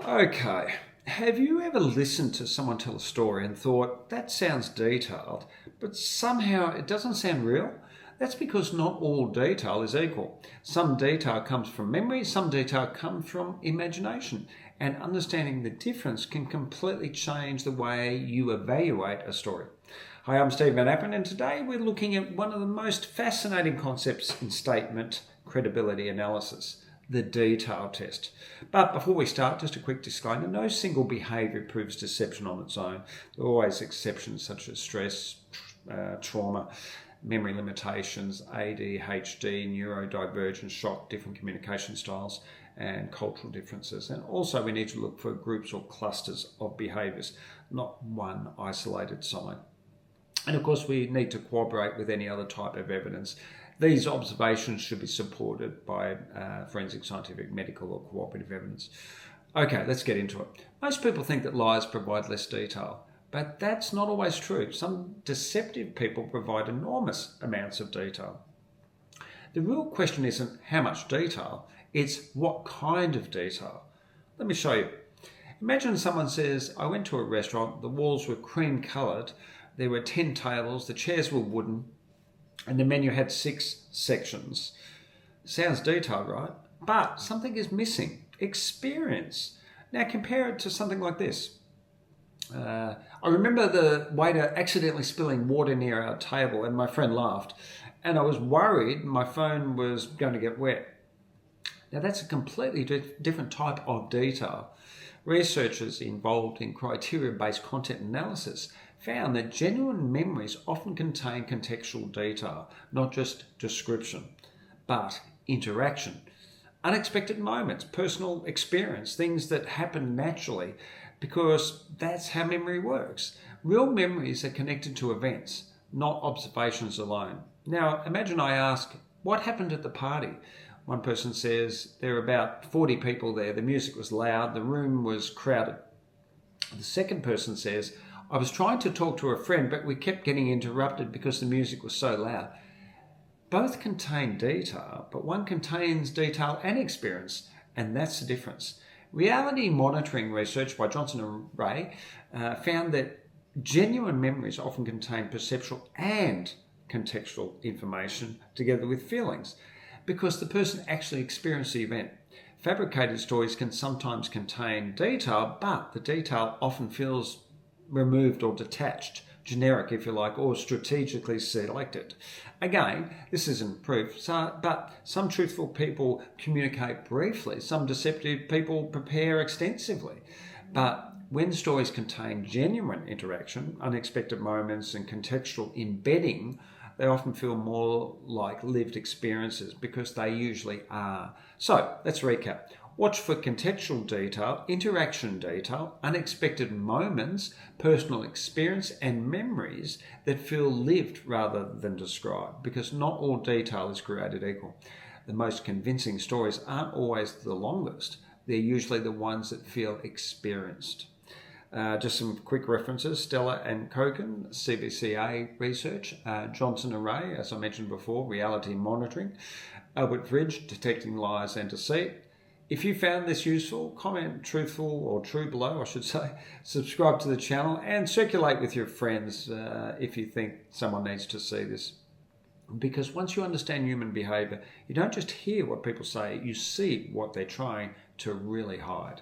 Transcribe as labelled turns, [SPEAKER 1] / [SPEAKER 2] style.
[SPEAKER 1] Okay, have you ever listened to someone tell a story and thought, that sounds detailed, but somehow it doesn't sound real? That's because not all detail is equal. Some detail comes from memory, some detail comes from imagination, and understanding the difference can completely change the way you evaluate a story. Hi, I'm Steve Van Appen, and today we're looking at one of the most fascinating concepts in statement credibility analysis, the detail test. But before we start, just a quick disclaimer, no single behaviour proves deception on its own. There are always exceptions such as stress, trauma, memory limitations, ADHD, neurodivergence, shock, different communication styles, and cultural differences. And also we need to look for groups or clusters of behaviours, not one isolated sign. And of course, we need to cooperate with any other type of evidence. These observations should be supported by forensic, scientific, medical, or cooperative evidence. Okay, let's get into it. Most people think that lies provide less detail, but that's not always true. Some deceptive people provide enormous amounts of detail. The real question isn't how much detail, it's what kind of detail. Let me show you. Imagine someone says, I went to a restaurant, the walls were cream coloured, there were 10 tables, the chairs were wooden, and the menu had 6 sections. Sounds detailed, right? But something is missing. Experience. Now compare it to something like this. I remember the waiter accidentally spilling water near our table and my friend laughed. And I was worried my phone was going to get wet. Now that's a completely different type of detail. Researchers involved in criteria-based content analysis found that genuine memories often contain contextual detail, not just description, but interaction, unexpected moments, personal experience, things that happen naturally, because that's how memory works. Real memories are connected to events, not observations alone. Now, imagine I ask, what happened at the party? One person says, there were about 40 people there, the music was loud, the room was crowded. The second person says, I was trying to talk to a friend, but we kept getting interrupted because the music was so loud. Both contain detail, but one contains detail and experience, and that's the difference. Reality monitoring research by Johnson and Ray found that genuine memories often contain perceptual and contextual information together with feelings, because the person actually experienced the event. Fabricated stories can sometimes contain detail, but the detail often feels removed or detached, generic if you like, or strategically selected. Again, this isn't proof, but some truthful people communicate briefly, some deceptive people prepare extensively. But when stories contain genuine interaction, unexpected moments, and contextual embedding, they often feel more like lived experiences because they usually are. So let's recap. Watch for contextual detail, interaction detail, unexpected moments, personal experience, and memories that feel lived rather than described, because not all detail is created equal. The most convincing stories aren't always the longest. They're usually the ones that feel experienced. Just some quick references, Stella and Kogan, CBCA research, Johnson and Ray, as I mentioned before, reality monitoring, Albert Fridge, detecting lies and deceit. If you found this useful, comment truthful or true below, I should say. Subscribe to the channel and circulate with your friends if you think someone needs to see this. Because once you understand human behaviour, you don't just hear what people say, you see what they're trying to really hide.